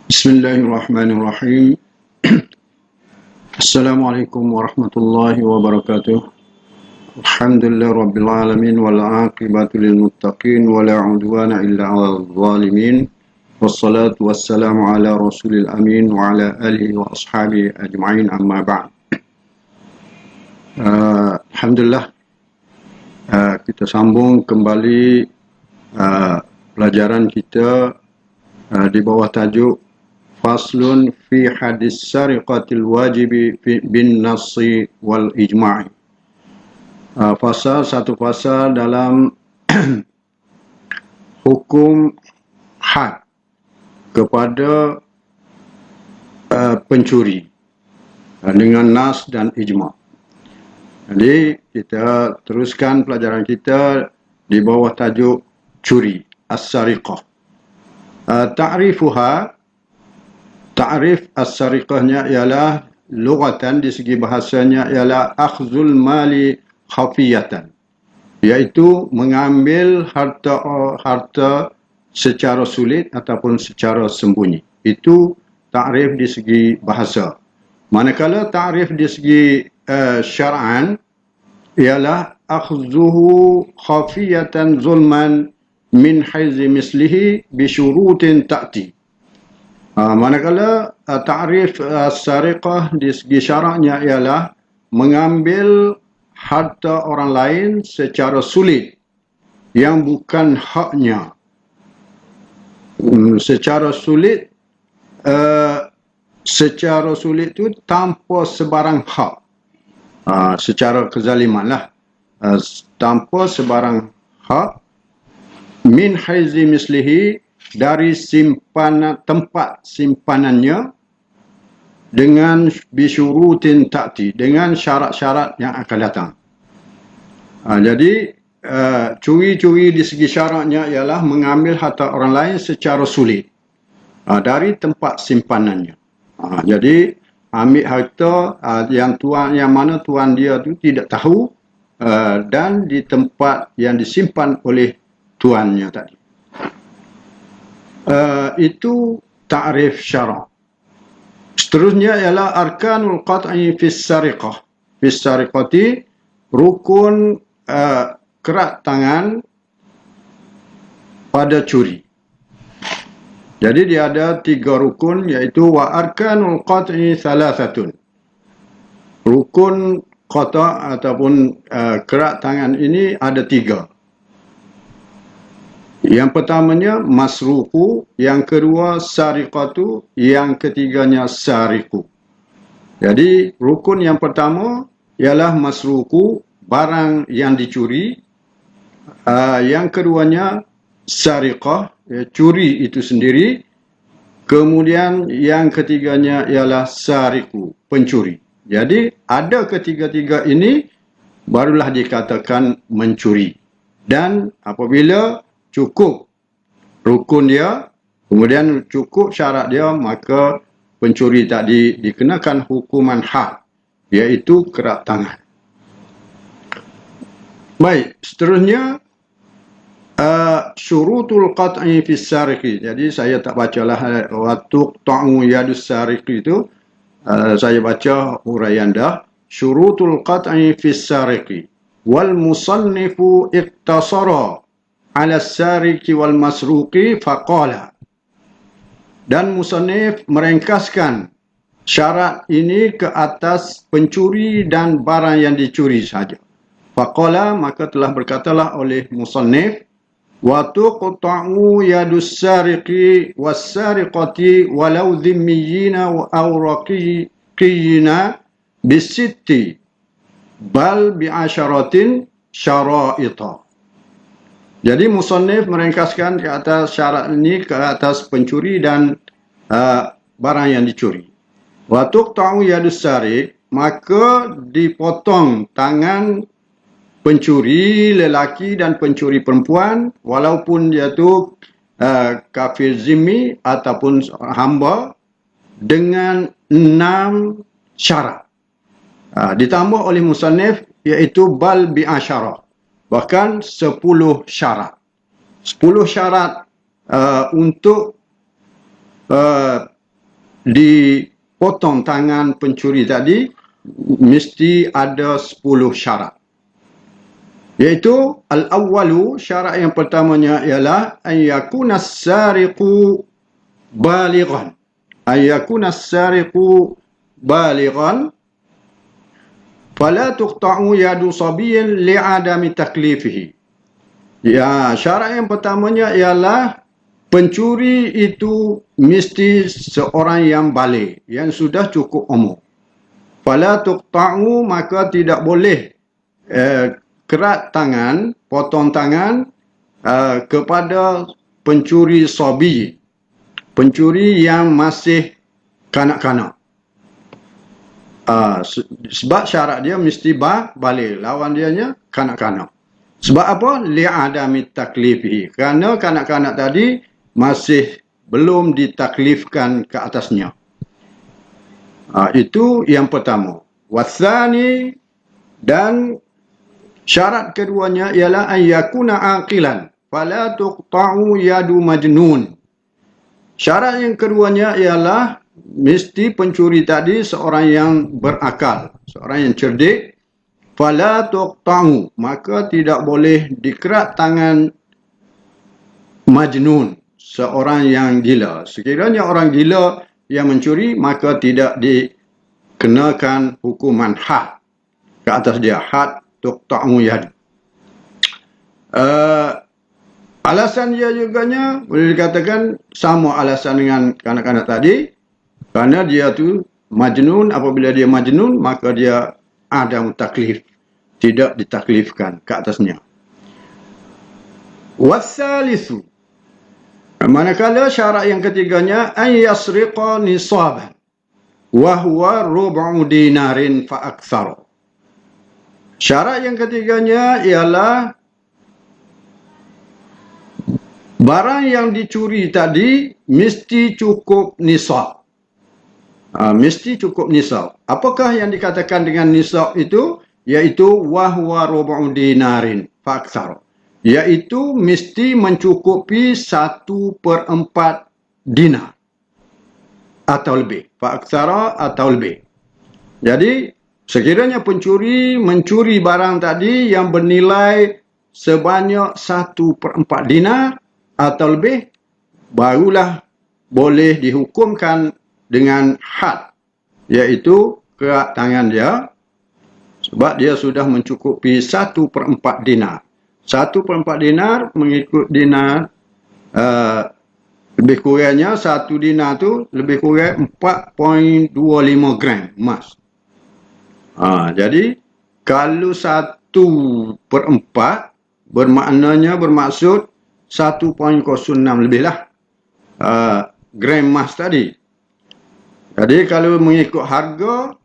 Bismillahirrahmanirrahim. Assalamualaikum warahmatullahi wabarakatuh. Alhamdulillah rabbil alamin wal aqibatu lil muttaqin wa la udwana illa 'alal zalimin. Wassalatu wassalamu ala rasulil amin wa ala alihi wa ashabihi ajma'in, amma ba'd. Alhamdulillah, kita sambung kembali pelajaran kita di bawah tajuk Faslun fi hadis sariqatil wajibi bin nasi wal ijma'i. Satu fasal dalam hukum had kepada pencuri dengan nas dan ijma'. Jadi kita teruskan pelajaran kita di bawah tajuk curi, as-sariqah. Ta'rif as-sariqahnya ialah lughatan, di segi bahasanya ialah akhzul mali khafiyatan, iaitu mengambil harta secara sulit ataupun secara sembunyi. Itu ta'rif di segi bahasa. Manakala ta'rif di segi syar'an ialah akhzuhu khafiyatan zulman min haizi mislihi bi syurutin ta'ti. Manakala ta'rif sariqah di segi syaraknya ialah mengambil harta orang lain secara sulit yang bukan haknya. Secara sulit itu tanpa sebarang hak, secara kezaliman lah, tanpa sebarang hak, min haizi mislihi, dari tempat simpanannya, dengan bisyurutin ta'ti, dengan syarat-syarat yang akan datang. Jadi curi-curi di segi syaratnya ialah mengambil harta orang lain secara sulit dari tempat simpanannya. Jadi ambil harta yang mana tuan dia tu tidak tahu, dan di tempat yang disimpan oleh tuannya tadi. Itu ta'rif syara'. Seterusnya ialah arkanul qat'i fis sariqah. Fis sariqati, rukun kerat tangan pada curi. Jadi dia ada 3 rukun, iaitu wa arkanul qat'i thalathatun. Rukun qata' ataupun kerat tangan ini ada 3. Yang pertamanya masruku, yang kedua sariqatu, yang ketiganya sariku. Jadi rukun yang pertama ialah masruku, barang yang dicuri. Yang keduanya sariqah, curi itu sendiri. Kemudian yang ketiganya ialah sariku, pencuri. Jadi ada ketiga-tiga ini barulah dikatakan mencuri. Dan apabila cukup rukun dia, kemudian cukup syarat dia, maka pencuri tadi dikenakan hukuman had, iaitu kerat tangan. Baik, seterusnya syurutul qat'i fis sariqi. Jadi saya tak bacalah waktu ta'u yadus sariqi itu, saya baca huraian dah. Syurutul qat'i fis sariqi wal musannifu iktasara ala sariki wal masruqi faqala. Dan musannif merengkaskan syarat ini ke atas pencuri dan barang yang dicuri saja. Faqala, maka telah berkatalah oleh musannif, wa tuqta'u yadus sariqi was sariqati walau dhimmiyina wa awraqiyina bisitti bal bi'asyaratin syara'ita. Jadi musannif merengkaskan ke atas syarat ini ke atas pencuri dan barang yang dicuri. Wa tuqta'u yadus sariq, maka dipotong tangan pencuri lelaki dan pencuri perempuan, walaupun dia tu kafir zimmi ataupun hamba, dengan 6 syarat. Ditambah oleh musannif, iaitu bal bi'asyarah, bahkan 10 syarat. 10 syarat untuk dipotong tangan pencuri tadi, mesti ada 10 syarat. Iaitu al-awwalu, syarat yang pertamanya ialah an yakuna as-sariqu balighan. An yakuna as-sariqu balighan fala tuqta'u yadu sabiyyin li'adami taklifihi. Ya, syarat yang pertamanya ialah pencuri itu mesti seorang yang baligh, yang sudah cukup umur. Fala tuqta'u, maka tidak boleh kerat tangan, potong tangan kepada pencuri sabi, pencuri yang masih kanak-kanak. Sebab syarat dia mesti baligh, lawan dianya kanak-kanak. Sebab apa? Li'adami taklifihi. Kerana kanak-kanak tadi masih belum ditaklifkan ke atasnya. Itu yang pertama. Wathani, dan syarat keduanya ialah an yakuna aqilan fala tuqta'u yadu majnun. Syarat yang keduanya ialah mesti pencuri tadi seorang yang berakal, seorang yang cerdik. Fala tuqta'u, maka tidak boleh dikerat tangan majnun, seorang yang gila. Sekiranya orang gila yang mencuri, maka tidak dikenakan hukuman had ke atas dia, had tuqta'u yad. Alasan dia juganya boleh dikatakan sama alasan dengan kanak-kanak tadi, kerana dia tu majnun. Apabila dia majnun, maka dia adam taklif, tidak ditaklifkan ke atasnya. Wassalisu, manakala syarat yang ketiganya an yasriqa nisaban wa huwa rub'u dinarin fa aktsar. Syarat yang ketiganya ialah barang yang dicuri tadi mesti cukup nisab. Mesti cukup nisab. Apakah yang dikatakan dengan nisab itu? Iaitu wahwa rubu'u dinarin faktsar. Iaitu mesti mencukupi 1/4 dinar atau lebih. Faktsara atau lebih. Jadi sekiranya pencuri mencuri barang tadi yang bernilai sebanyak 1/4 dinar atau lebih, barulah boleh dihukumkan dengan had, iaitu kerat tangan dia, sebab dia sudah mencukupi 1/4 dinar. 1/4 dinar mengikut dinar, lebih kurangnya 1 dinar tu lebih kurang 4.25 gram emas. Jadi kalau 1/4 bermaksud 1.06 lebih lah gram emas tadi. Jadi kalau mengikut harga,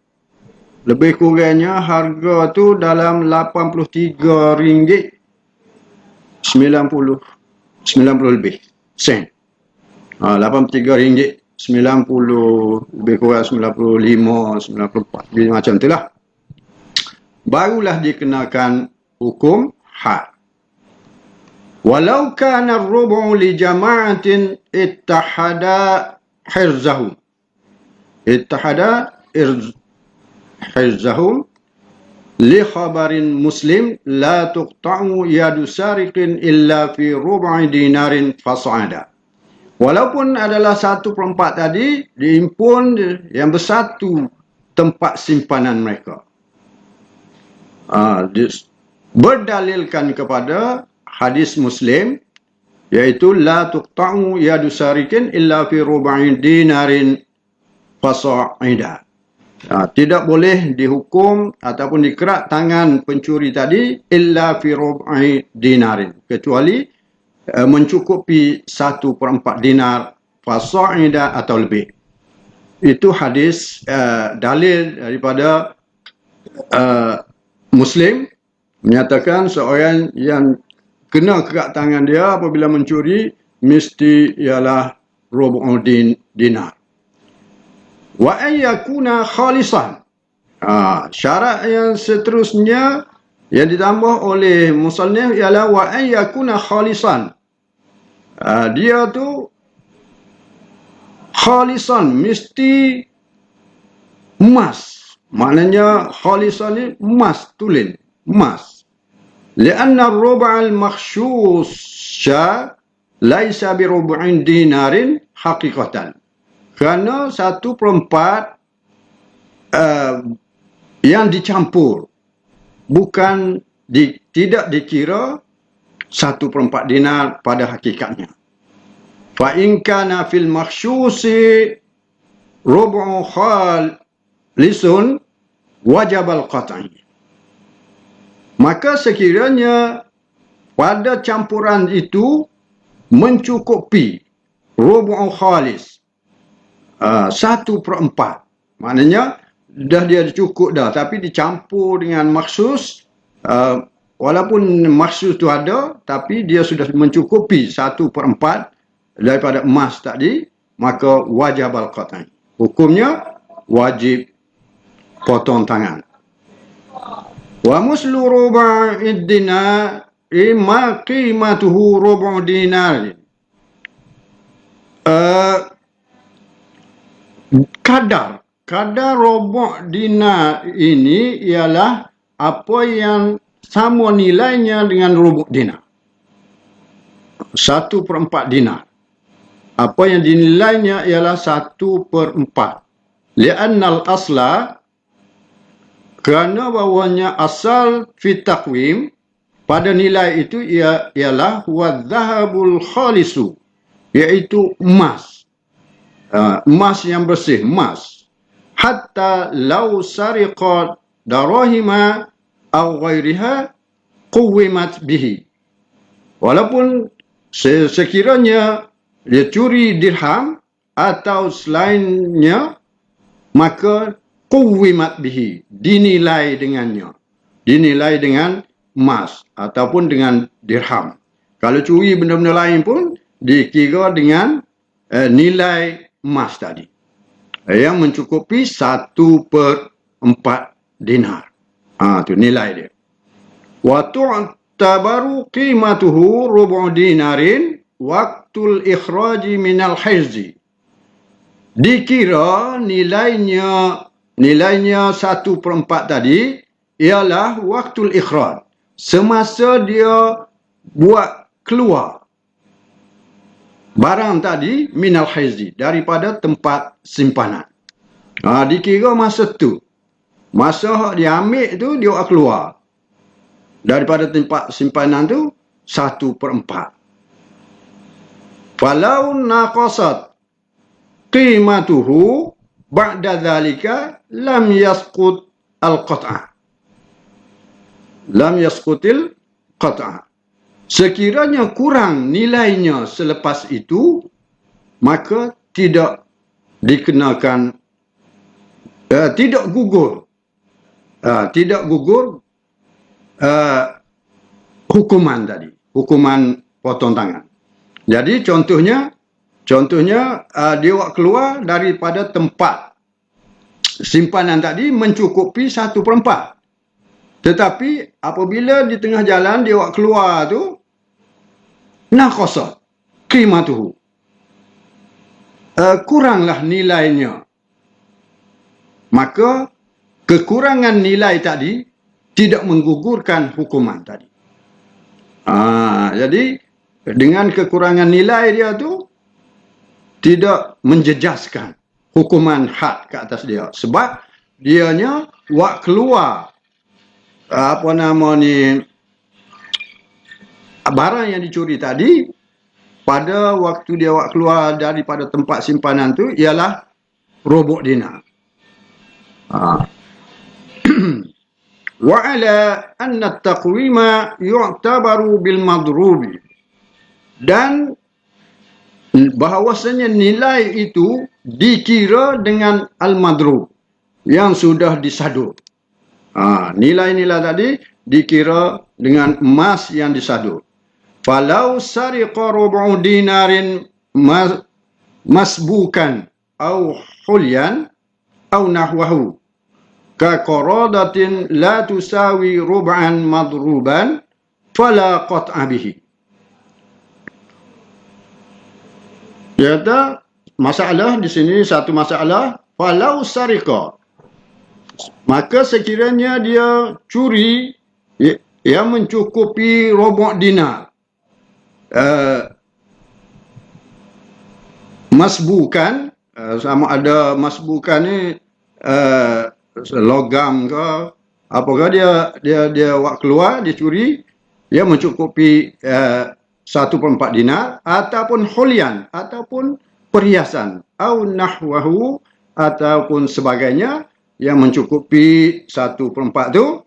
lebih kurangnya harga tu dalam RM83.90 lebih sen. RM83.90 lebih kurang 95, 94 macam itulah. Barulah dikenakan hukum had. Walau kana ar-rubu' li jama'atin ittahada hirzahum. Ittahada hirzahum li khabarin muslim la tuqta'u yadu sariqin illa fi rub'i dinarin fas'ada. Walaupun adalah 1/4 tadi dihimpun yang bersatu tempat simpanan mereka. Berdalilkan kepada hadis Muslim, iaitu la tuqta'u yadu sariqin illa fi rub'i dinarin fasa'ida. Tidak boleh dihukum ataupun dikerat tangan pencuri tadi illa fi rub'i dinarin, kecuali mencukupi 1/4 dinar fasa'ida atau lebih. Itu hadis dalil daripada Muslim menyatakan seorang yang kena kerat tangan dia apabila mencuri mesti ialah rub'u dinar. Wa an yakuna khalisan. Syarat yang seterusnya yang ditambah oleh musannif ialah wa an yakuna khalisan. Dia tu khalisan, mesti emas. Maknanya khalisan ni emas, tulen, emas. Lianna ar-ruba' al-makhshusha laisa bi rubu'in dinarin haqiqatan. Kerana 1/4 yang dicampur bukan tidak dikira 1/4 dinar pada hakikatnya. Fa in kana fil makhsyusi rubu'u khalisun wajib al-qat'i. Maka sekiranya pada campuran itu mencukupi rubu'u khalis, 1/4, maknanya dah dia cukup dah, tapi dicampur dengan maksus, walaupun maksus tu ada, tapi dia sudah mencukupi 1/4 daripada emas tadi, maka wajib al-qat'i. Hukumnya wajib potong tangan. Wa muslu ruba'id dinar ma qimatuhu rubu' dinar. Kadar rubu' dinar ini ialah apa yang sama nilainya dengan rubu' dinar. 1/4 dinar. Apa yang dinilainya ialah 1/4. Li'annal asla, kerana bahawanya asal fi taqwim pada nilai itu ialah huwa dhahabul khalisu, iaitu emas. Emas yang bersih, emas. Hatta law sariqat darahima aw ghairiha quwimat bihi. Walaupun sekiranya dia curi dirham atau selainnya, maka quwimat bihi, dinilai dengannya. Dinilai dengan emas ataupun dengan dirham. Kalau curi benda-benda lain pun dikira dengan nilai emas tadi, yang mencukupi 1/4 dinar. Itu nilai dia. Wa tu'tabaru qimatuhu rubu' dinarin waqtul ikhraji minal hizzi. Dikira nilainya 1/4 tadi ialah waktul ikhraj, semasa dia buat keluar barang tadi minal hizzi, daripada tempat simpanan. Dikira masa tu, masa dia ambil tu, dia buat keluar daripada tempat simpanan tu 1/4. Falau naqasat qimatuhu ba'da dhalika lam yasqut al-qat'a. Lam yasqutil qat'a. Sekiranya kurang nilainya selepas itu, maka tidak dikenakan, tidak gugur. Tidak gugur hukuman tadi, hukuman potong tangan. Jadi contohnya dia buat keluar daripada tempat simpanan tadi mencukupi 1/4. Tetapi apabila di tengah jalan dia buat keluar tu, naqasa qimatuhu, kuranglah nilainya, maka kekurangan nilai tadi tidak menggugurkan hukuman tadi. Jadi dengan kekurangan nilai dia tu tidak menjejaskan hukuman had ke atas dia, sebab dianya buat keluar barang yang dicuri tadi pada waktu dia buat keluar daripada tempat simpanan tu ialah rubu' dinar. Wa ala anna at-taqwima yu'tabaru bil madrubi, dan bahawasanya nilai itu dikira dengan al-madrub, yang sudah disadur. Nilai-nilai tadi dikira dengan emas yang disadur. Falau sariqa rubu' dinarin masbukan au hulyan au nahwahu ka qaradatin la tusawi rub'an madruban fala qat'a bihi. Yaitu masalah di sini, satu masalah, falau sarika, maka sekiranya dia curi yang mencukupi robo dinar, masbukan, sama ada masbukan ni logam ke apakah, dia wak keluar, dia curi yang mencukupi 1/4 dinar, ataupun hulian, ataupun perhiasan, au nahwahu, ataupun sebagainya yang mencukupi 1/4 tu,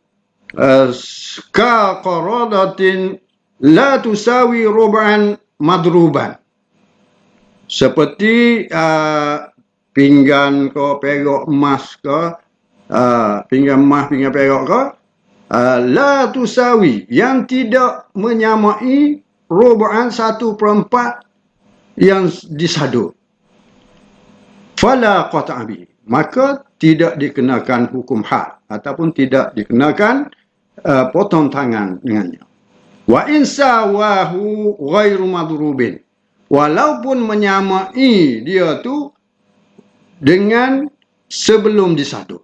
ka qaradatin la tusawi rub'an madruban, seperti pinggan ke perak emas ke, pinggan emas, pinggan perak ke, la tusawi, yang tidak menyamai rub'an 1/4 yang disaduk, fala qat'a bi, maka tidak dikenakan hukum had ataupun tidak dikenakan potong tangan dengannya. Wa in sawahu ghairu madrubin, walaupun menyamai dia tu dengan sebelum disaduk.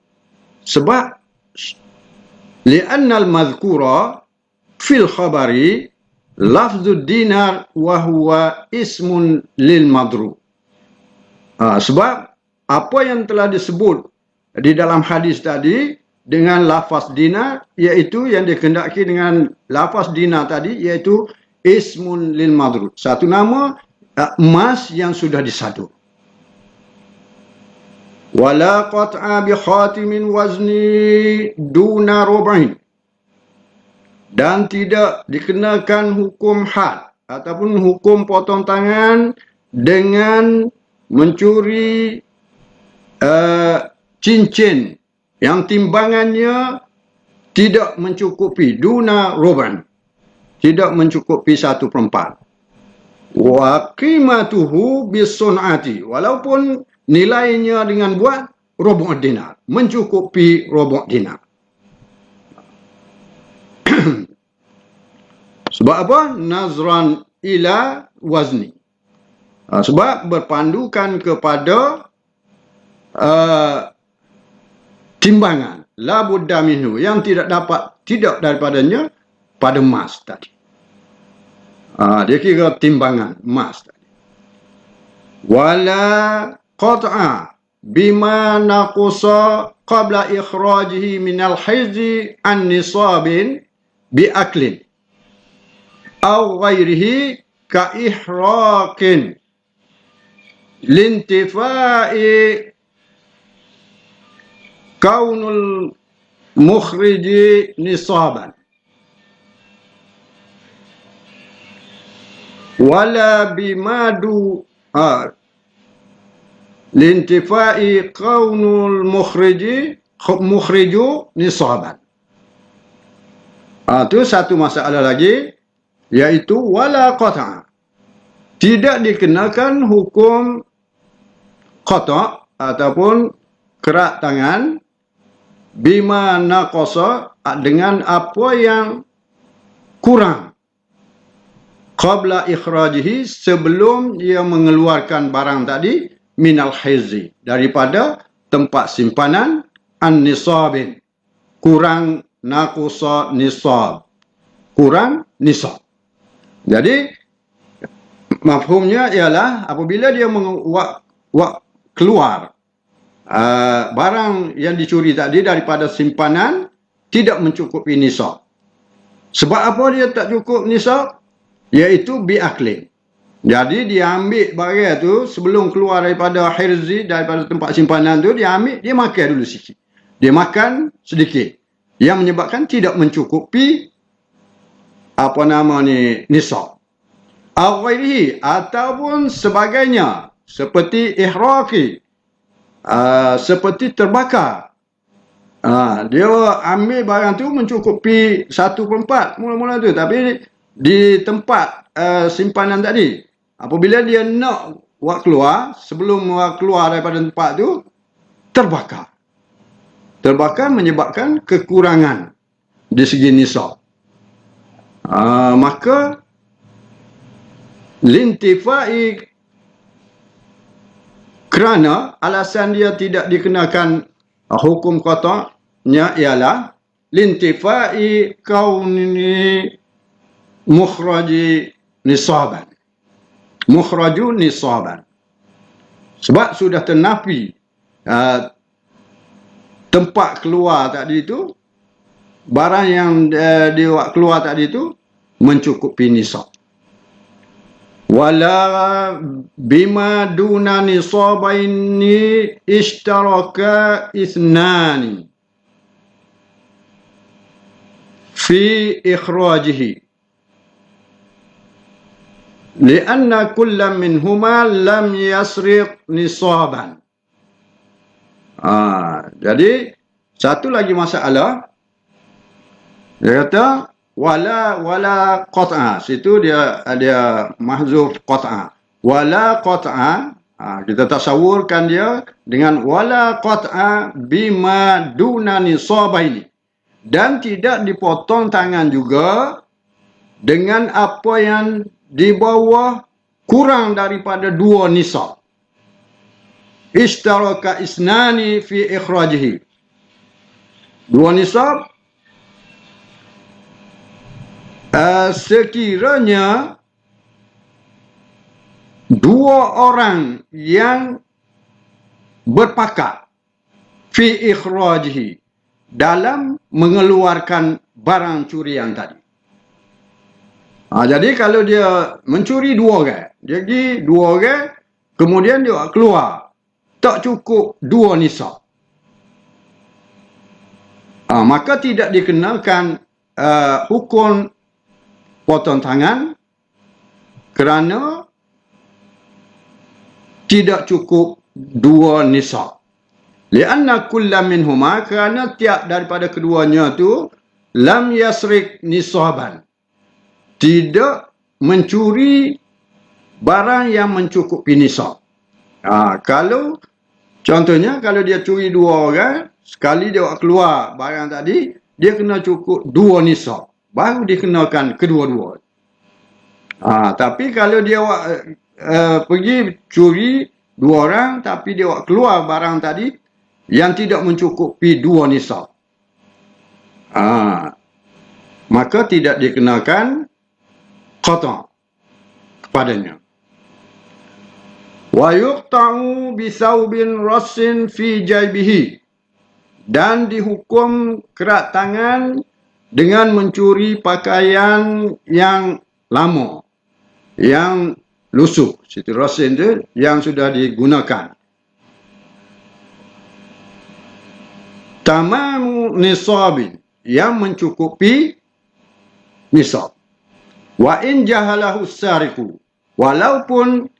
Sebab li'annal madhkura fil khabari lafzud dinar wa huwa ismun lil madrub. Sebab apa yang telah disebut di dalam hadis tadi dengan lafaz dinar, iaitu yang dikehendaki dengan lafaz dinar tadi, iaitu ismun lil madrub, satu nama emas yang sudah disaduk. Wala qat'a bi khatimin wazni duna rub'in, dan tidak dikenakan hukum had ataupun hukum potong tangan dengan mencuri cincin yang timbangannya tidak mencukupi duna rub'an, tidak mencukupi 1/4. Wa qimatuhu bisun'ati, walaupun nilainya dengan buat robo dinar, mencukupi robo dinar. Sebab apa? Nazran ila wazni, sebab berpandukan kepada timbangan, la budda minhu, yang tidak daripadanya pada emas tadi. Dia kira timbangan emas tadi. Wala qat'a bima naqusa qabla ikhrajihi minal hizzi an nisabin bi aklin aw ghairihi ka ihraqin lintifa'i kaunul mukhriji nisaban wala bimadu lintifa'i kaunul mukhriju nisaban. Itu satu masalah lagi, iaitu wala qata', tidak dikenakan hukum qata' ataupun kerak tangan bima naqasa, dengan apa yang kurang, qabla ikhrajihi, sebelum dia mengeluarkan barang tadi, minal hizzi, daripada tempat simpanan, an nisabin, kurang naqusa nisab, kurang nisab. Jadi mafhumnya ialah apabila dia keluar barang yang dicuri tadi daripada simpanan tidak mencukupi nisab. Sebab apa dia tak cukup nisab? Iaitu biaklin. Jadi dia ambil barang tu sebelum keluar daripada hirzi, daripada tempat simpanan tu, dia ambil, dia makan dulu sikit. Dia makan sedikit, yang menyebabkan tidak mencukupi nisab. Al-ghairihi, ataupun sebagainya, seperti ihraqi, seperti terbakar. Dia ambil barang tu mencukupi 1/4 mula-mula tu, tapi di tempat simpanan tadi, apabila dia nak keluar, sebelum keluar daripada tempat tu, terbakar. Terbakar menyebabkan kekurangan di segi nisab. Maka lintifai Kerana alasan dia tidak dikenakan hukum qata'nya ialah lintifai kauni mukhraji nisaban. Mukhraju nisaban. Sebab sudah ternafi tempat keluar tadi itu, barang yang dia keluar tadi itu mencukupi nisab. Wala bima duna nisabaini ishtaraka ithnani fi ikhrajihi lianna kulla minhuma lam yasriq nisaban. Jadi satu lagi masalah, dia kata wala qat'a. Situ dia ada mahzuf qat'a. Wala qat'a, kita tasawurkan dia dengan wala qat'a bima duna nisabaini. Dan tidak dipotong tangan juga dengan apa yang di bawah kurang daripada 2 nisab. Ishtaraka isnani fi ikhrajihi. 2 nisab sekiranya 2 orang yang berpakat fi ikhrajihi dalam mengeluarkan barang curian tadi. Jadi kalau dia mencuri 2 orang, jadi 2 orang, kemudian dia keluar, tak cukup 2 nisab, maka tidak dikenakan hukum potong tangan kerana tidak cukup 2 nisab. Lianna kulla minhuma, kerana tiap daripada keduanya tu lam yasrik nisaban, tidak mencuri barang yang mencukupi nisab. Kalau contohnya kalau dia curi 2 orang, sekali dia keluar barang tadi, dia kena cukup 2 nisab, baru dikenakan kedua-dua. Tapi kalau dia pergi curi 2 orang, tapi dia keluar barang tadi yang tidak mencukupi 2 nisab, maka tidak dikenakan qata' kepadanya. Wa yuqta'u bi thawbin rassin fi jaybihi, dan dihukum kerat tangan dengan mencuri pakaian yang lama, yang lusuh. Situ rasin tu yang sudah digunakan. Tamamu nisabin, yang mencukupi nisab. Wa in jahalahu sariqu, walaupun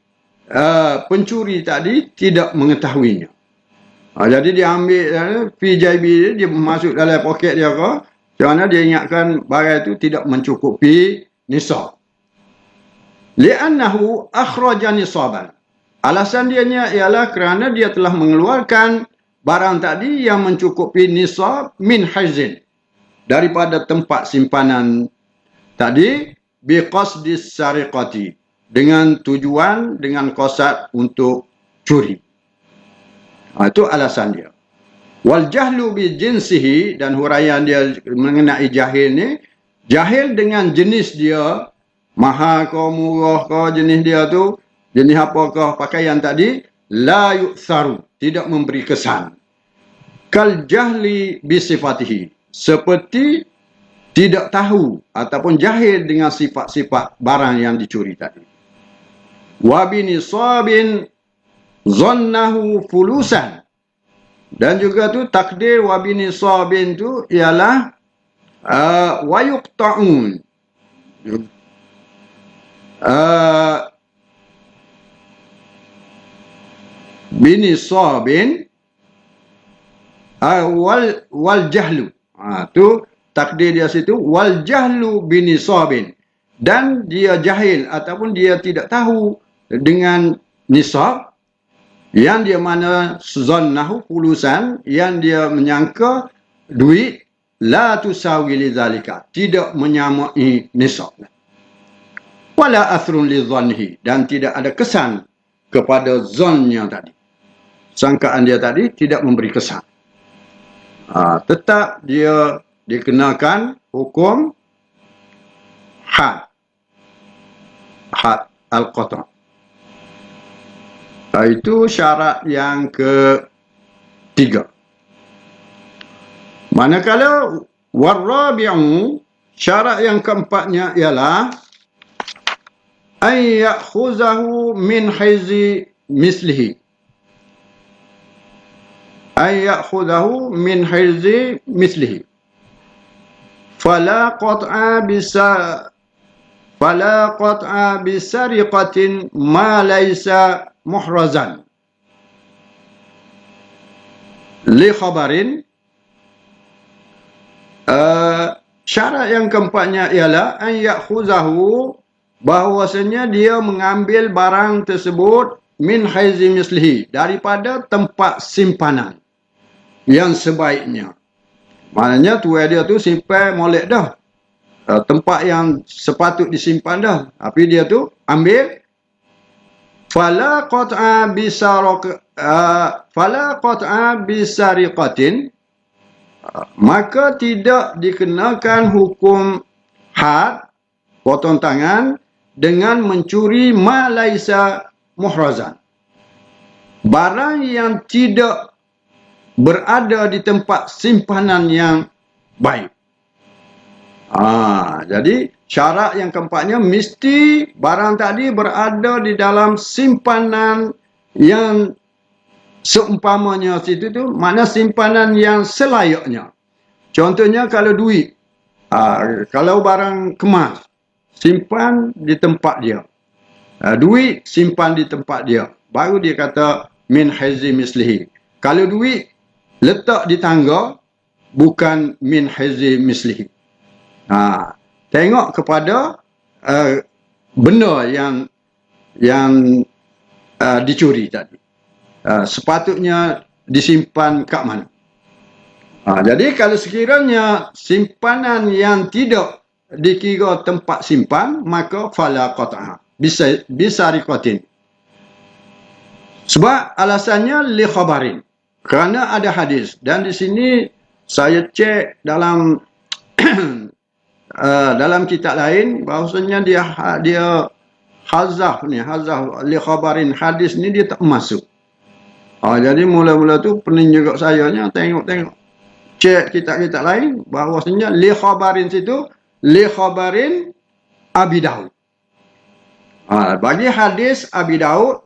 pencuri tadi tidak mengetahuinya. Jadi dia ambil PJB dia masuk dalam poket dia ke, kerana dia ingatkan barang itu tidak mencukupi nisab. Li'annahu akhraja nisaban. Alasan dianya ialah kerana dia telah mengeluarkan barang tadi yang mencukupi nisab min haizin, daripada tempat simpanan tadi, biqasdis sariqati, dengan tujuan, dengan qasad untuk curi. Itu alasan dia. Wal jahlu bi jinsihi, dan huraian dia mengenai jahil ni, jahil dengan jenis dia, mahal ke murah ke jenis dia tu, jenis apakah pakaian tadi, la yu'tharu, tidak memberi kesan. Kal jahli bi sifatihi, seperti tidak tahu ataupun jahil dengan sifat-sifat barang yang dicuri tadi. Wa bi nisabin zannahu fulusan, dan juga tu takdir wa bi nisabin tu ialah wa yuqta'un, binisabin wal jahlu. Tu takdir dia situ, wal jahlu binisabin, dan dia jahil ataupun dia tidak tahu dengan nisab, yang dia mana zannahu fulusan, yang dia menyangka duit, la tusawi lidzalika, tidak menyamai nisab. Wala athrun li dhannihi, dan tidak ada kesan kepada zannya tadi. sangkaan dia tadi tidak memberi kesan. Tetap dia dikenakan hukum had al-qata'. Itu syarat yang ketiga. Manakala warabi'u, syarat yang keempatnya ialah ay ya'khuzahu min haizi mislihi. Ay ya'khuzahu min haizi mislihi. Fala qat'a bisariqatin ma laysa muhrazan li khabarin. Syarat yang keempatnya ialah an ya'khuzahu, bahawasanya dia mengambil barang tersebut min haizi mislihi, daripada tempat simpanan yang sebaiknya. Maknanya tuai dia tu simpan molek dah, tempat yang sepatut disimpan dah, tapi dia tu ambil. Fala qat'a bisariqatin, maka tidak dikenakan hukum had, potong tangan, dengan mencuri ma laisa muhrazan, barang yang tidak berada di tempat simpanan yang baik. Jadi syarat yang keempatnya, mesti barang tadi berada di dalam simpanan yang seumpamanya situ tu, mana simpanan yang selayaknya. Contohnya kalau duit, kalau barang kemas, simpan di tempat dia. Duit simpan di tempat dia, baru dia kata min haizi mislihi. Kalau duit letak di tangga, bukan min haizi mislihi. Tengok kepada benda yang dicuri tadi, sepatutnya disimpan kat mana. Jadi kalau sekiranya simpanan yang tidak dikira tempat simpan, maka fala qat'a bisariqatin. Sebab alasannya li khabarin, kerana ada hadis. Dan di sini saya cek dalam dalam kitab lain, bahawasanya dia hazaf li khabarin, hadis ni dia tak masuk. Jadi mula-mula tu pening juga sayanya tengok cek kitab-kitab lain, bahawasanya li khabarin situ li khabarin Abi Daud. Bagi hadis Abi Daud,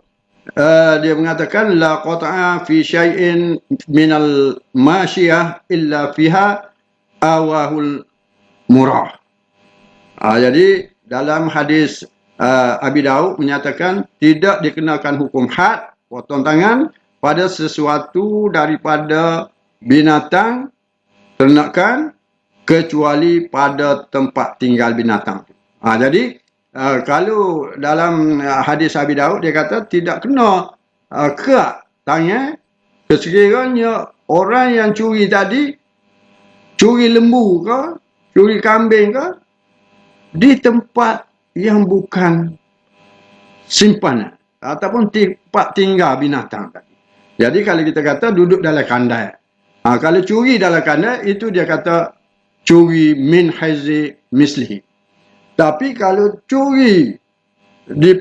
dia mengatakan la qata'a fi syai'in minal masyiyah illa fiha awahul murah. Jadi dalam hadis Abi Daud menyatakan tidak dikenakan hukum had, potong tangan, pada sesuatu daripada binatang ternakan, kecuali pada tempat tinggal binatang. Jadi kalau dalam hadis Abi Daud, dia kata tidak kena kerak tangan sekiranya orang yang curi tadi, curi lembu ke, curi kambing ke, di tempat yang bukan simpanan ataupun tempat tinggal binatang tadi. Jadi kalau kita kata duduk dalam kandai, kalau curi dalam kandai, itu dia kata curi min haizi mislihi. Tapi kalau curi di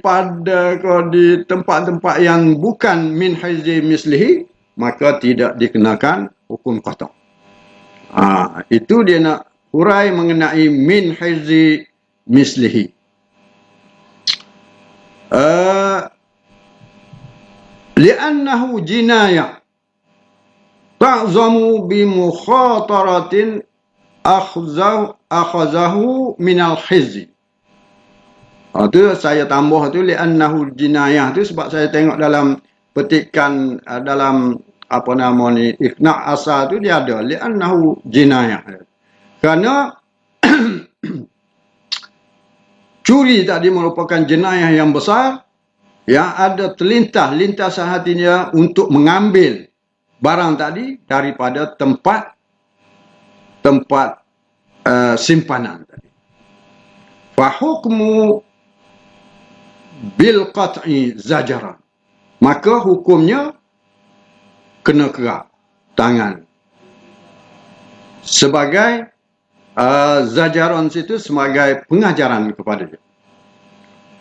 tempat-tempat yang bukan min haizi mislihi, maka tidak dikenakan hukum qata'. Itu dia nak hurai mengenai min haizi mislihi. Li'annahu jinayah ta'zamu bi mukhataratin akhazahu minal hizzi. Itu saya tambah tu li'annahu jinayah tu, sebab saya tengok dalam petikan dalam apa nama ni Iqna' Asar tu dia ada li'annahu jinayah. Kerana curi tadi merupakan jenayah yang besar, yang ada lintas hatinya untuk mengambil barang tadi daripada tempat simpanan tadi. Fa hukmu bil qat'i zajaran, maka hukumnya kena kerak tangan. Sebagai zajaran situ sebagai pengajaran kepada dia.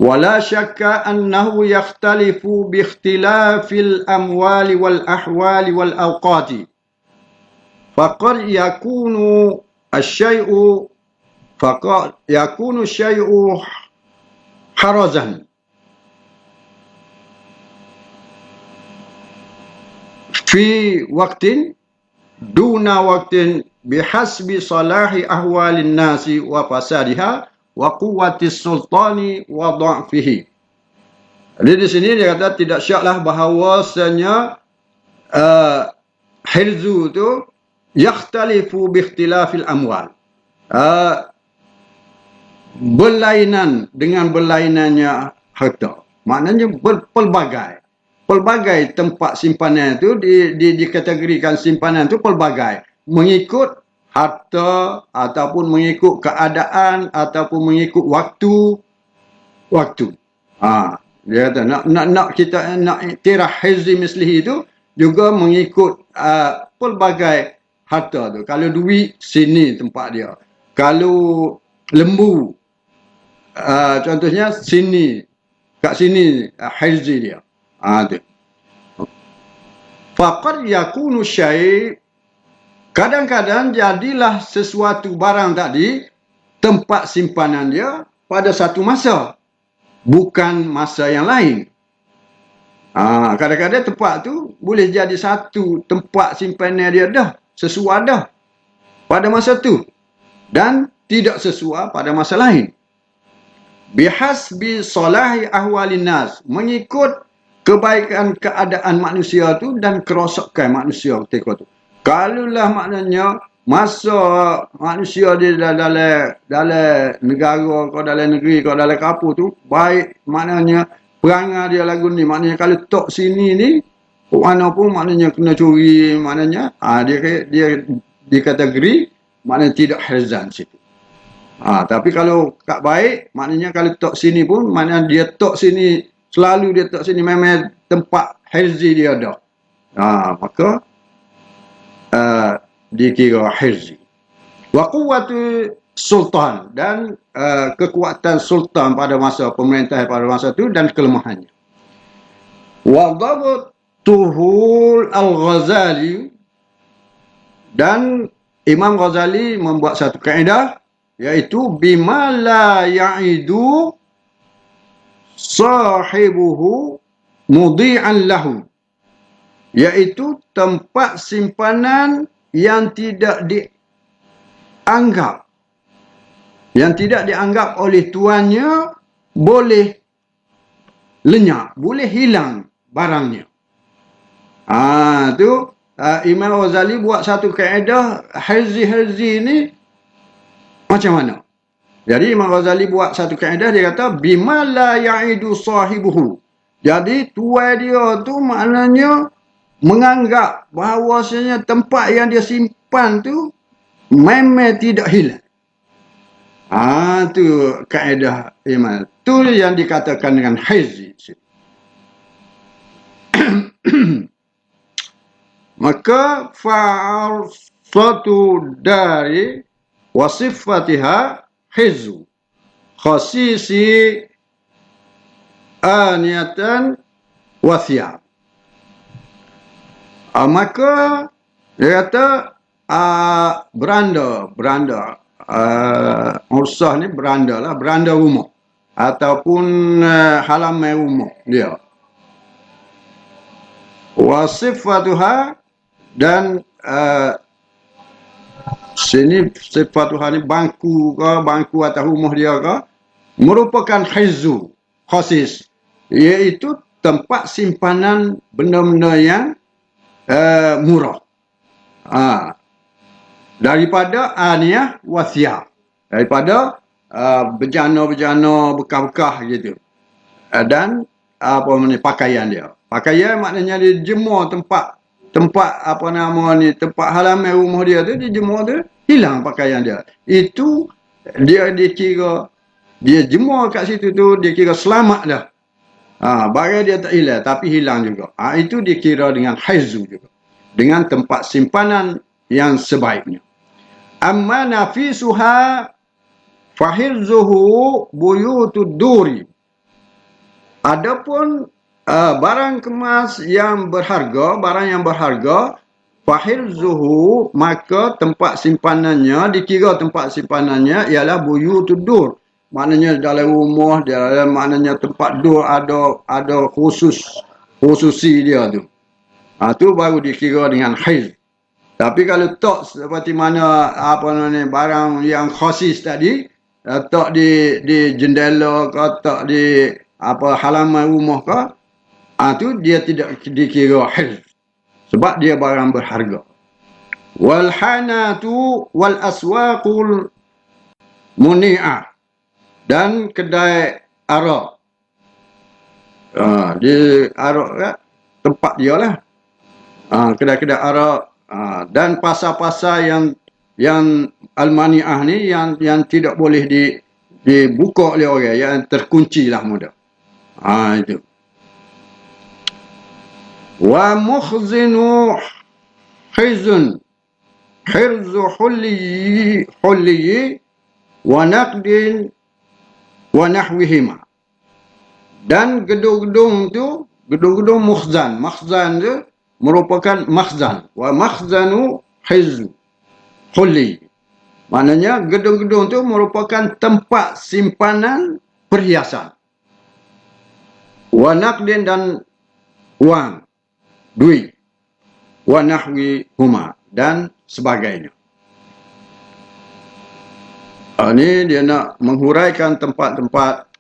Wala syakka annahu yakhtalifu bi ikhtilafil amwali wal ahwali wal awqati. Faqad yakunu asy-syai'u harazan fi waqtin duna waqtin bihasbi salahi ahwalin nasi wa fasadiha wa quwwati sultani wa dha'fihi. Jadi di sini dia kata tidak syaklah bahawasanya hirzu itu yakhtalifu bi ikhtilafil amwal. Berlainan dengan berlainannya harta. Maknanya pelbagai tempat simpanan itu dikategorikan simpanan itu pelbagai, mengikut harta ataupun mengikut keadaan ataupun mengikut waktu. Dia kata nak kita nak iktiraf hizzi mislihi itu juga mengikut pelbagai harta tu. Kalau duit sini tempat dia. Kalau lembu contohnya sini, kat sini hizzi dia. Tu. Faqad yakunu syai', kadang-kadang jadilah sesuatu barang tadi tempat simpanan dia pada satu masa, bukan masa yang lain. Kadang-kadang tempat tu boleh jadi satu tempat simpanan dia dah sesuai dah pada masa tu dan tidak sesuai pada masa lain. Bihasbi salahi ahwalin nas, mengikut kebaikan keadaan manusia tu dan kerosakan manusia ketika tu. Kalaulah maknanya masa manusia di dalam negara kau dalam negeri kau dalam kapur tu baik, maknanya perangai dia lagu ni, maknanya kalau tok sini ni mana pun maknanya kena curi, maknanya dia dikategori maknanya tidak hirzan situ. Tapi kalau tak baik, maknanya kalau tok sini pun maknanya dia tok sini, selalu dia tok sini memang tempat hirzi dia ada. Maka dikira hirzi. Wa quwwatu sultan, dan kekuatan sultan pada masa pemerintah pada masa itu dan kelemahannya. Wa dhabtuhu al-Ghazali, dan Imam Ghazali membuat satu kaedah, iaitu bima la ya'idu sahibuhu mudhi'an lahu, iaitu tempat simpanan yang tidak dianggap oleh tuannya boleh lenyap, boleh hilang barangnya. Imam Ghazali buat satu kaedah hirzi ni macam mana? Jadi Imam Ghazali buat satu kaedah, dia kata bima la ya'idu sahibuhu. Jadi tuai dia tu maknanya menganggap bahawasanya tempat yang dia simpan tu memang tidak hilang. Tu kaedah Imam. Tu yang dikatakan dengan hirzi. Maka fa'al suatu dari wasifatiha hizu khasisi aniyatan wasiyah. Maka dia kata beranda ursah ni beranda rumah ataupun halaman rumah dia. Wasifatuha, dan sini sifat Tuhan ni bangku atas rumah dia ke, merupakan hizu khasis, iaitu tempat simpanan benda-benda yang murah, daripada aniyah wasiyah, daripada bejana-bejana bekas-bekas gitu, dan pakaian dia. Pakaian maknanya dia jemur tempat tempat halaman rumah dia tu, dia jemur tu, hilang pakaian dia. Itu dia dikira, dia jemur kat situ tu, dia kira selamat dah. Barang dia tak hilang, tapi hilang juga. Itu dikira dengan hizu juga. dengan tempat simpanan yang sebaiknya. Amma nafisuha fahirzuhu buyutud duri. Adapun barang kemas yang berharga, fahirzuhu, maka tempat simpanannya, dikira tempat simpanannya ialah buyutud dur. Maknanya dalam rumah, dalam maknanya tempat dur ada khususi dia tu. Tu baru dikira dengan hiz. Tapi kalau tak seperti mana barang yang khusus tadi, tak di jendela ke, tak di halaman rumah ke, tu dia tidak dikira hiz. Sebab dia barang berharga. Wal hanatu wal aswaqul muni'ah, dan kedai arak. Di arak tempat dia lah. Kedai-kedai arak, dan pasar-pasar yang al-mani'ah ni yang tidak boleh dibuka oleh orang, yang terkunci lah mudah. Itu. Wa mukhzinu hizun hirzu hulliyi wa naqdin wa nahwihima. Dan gedung-gedung mukhzan tu merupakan makhzan. Wa makhzanu hizzu hulli, maknanya gedung-gedung tu merupakan tempat simpanan perhiasan. Wa naqdin, dan wang, duit. Wa nahwihuma, dan sebagainya. Ini dia nak menghuraikan tempat-tempat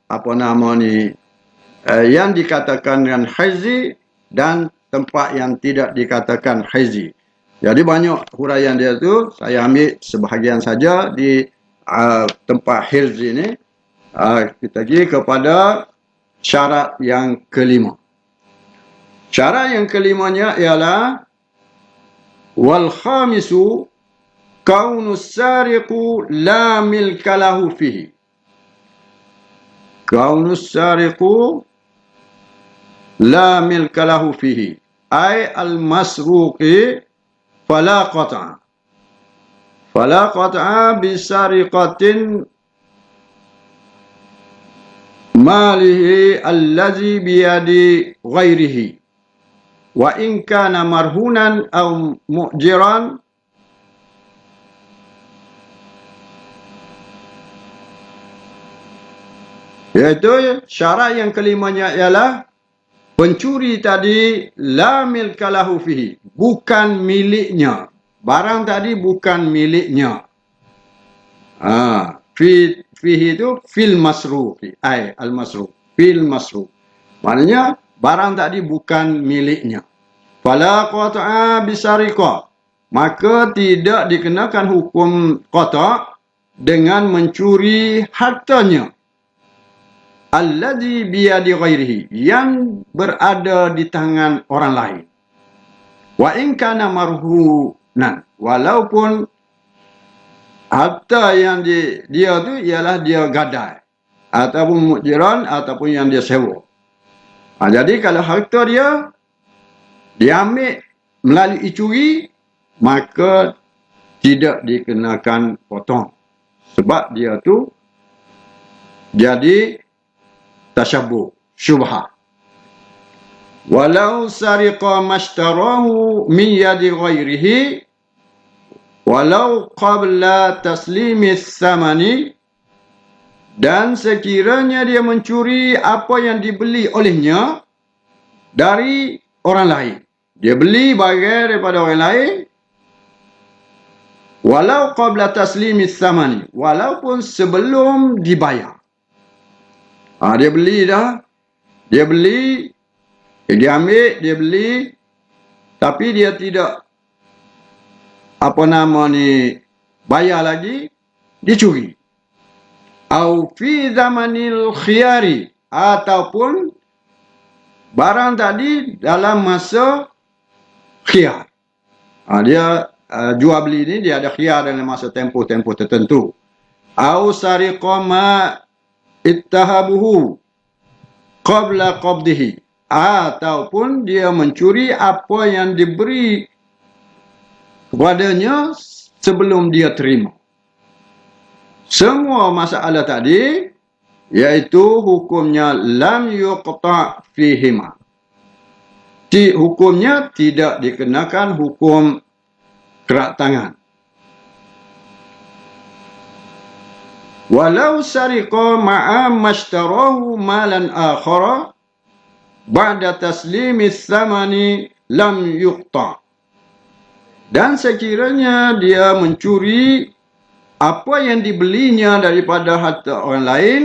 yang dikatakan dengan hizi dan tempat yang tidak dikatakan hizi. Jadi banyak huraian dia tu, saya ambil sebahagian saja di tempat hizi ini. Kita pergi kepada syarat yang kelima. Syarat yang kelimanya ialah wal khamisu kaunus sariqu la milka lahu fihi. Kaunus sariqu la milka lahu fihi ay al masruqi fala qat'a. Fala qat'a bisariqatin malihi allazi biyadi ghairihi. Wa in kana marhunan aw mu'jiran iaitu syarat yang kelimanya ialah pencuri tadi la milka lahu fihi, bukan miliknya. Barang tadi bukan miliknya. Fihi itu fil masrufi, ay al masruf, fil masruf. Maknanya barang tadi bukan miliknya. Fala qata'a bisariqah, maka tidak dikenakan hukum qata' dengan mencuri hartanya. Allazi biyadi ghairihi, yang berada di tangan orang lain. Wa in kana marhunan, walaupun harta yang dia tu ialah dia gadai ataupun mujiran ataupun yang dia sewa. Jadi kalau harta dia diambil melalui curi, maka tidak dikenakan potong. Sebab dia tu jadi tasyabuh, syubhah. Walau sariqa mashtarahu min yadi ghairihi walau qabla taslimis samani, dan sekiranya dia mencuri apa yang dibeli olehnya dari orang lain. Dia beli barang daripada orang lain, walau qabla taslimis samani, walaupun sebelum dibayar. Dia beli dah. Dia beli, dia ambil, dia beli, tapi dia tidak bayar lagi, dia curi. Au fi zamanil khiyari, ataupun barang tadi dalam masa khiyar. Dia jual beli ni dia ada khiyar dalam masa tempoh tertentu. Au sariqa ma ittahabuhu qabla qabdihi, ataupun dia mencuri apa yang diberi kepadanya sebelum dia terima. Semua masalah tadi iaitu hukumnya lam yuqta' fihima. Hukumnya tidak dikenakan hukum kerak tangan. Walau sariqa ma'a mashtarahu malan akhara ba'da taslimi thamani lam yuqta'. Dan sekiranya dia mencuri apa yang dibelinya daripada harta orang lain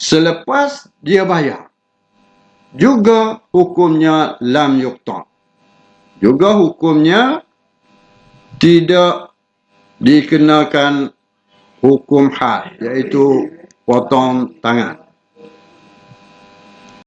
selepas dia bayar, juga hukumnya lam yuqta'. Juga hukumnya tidak dikenakan hukum had, iaitu potong tangan.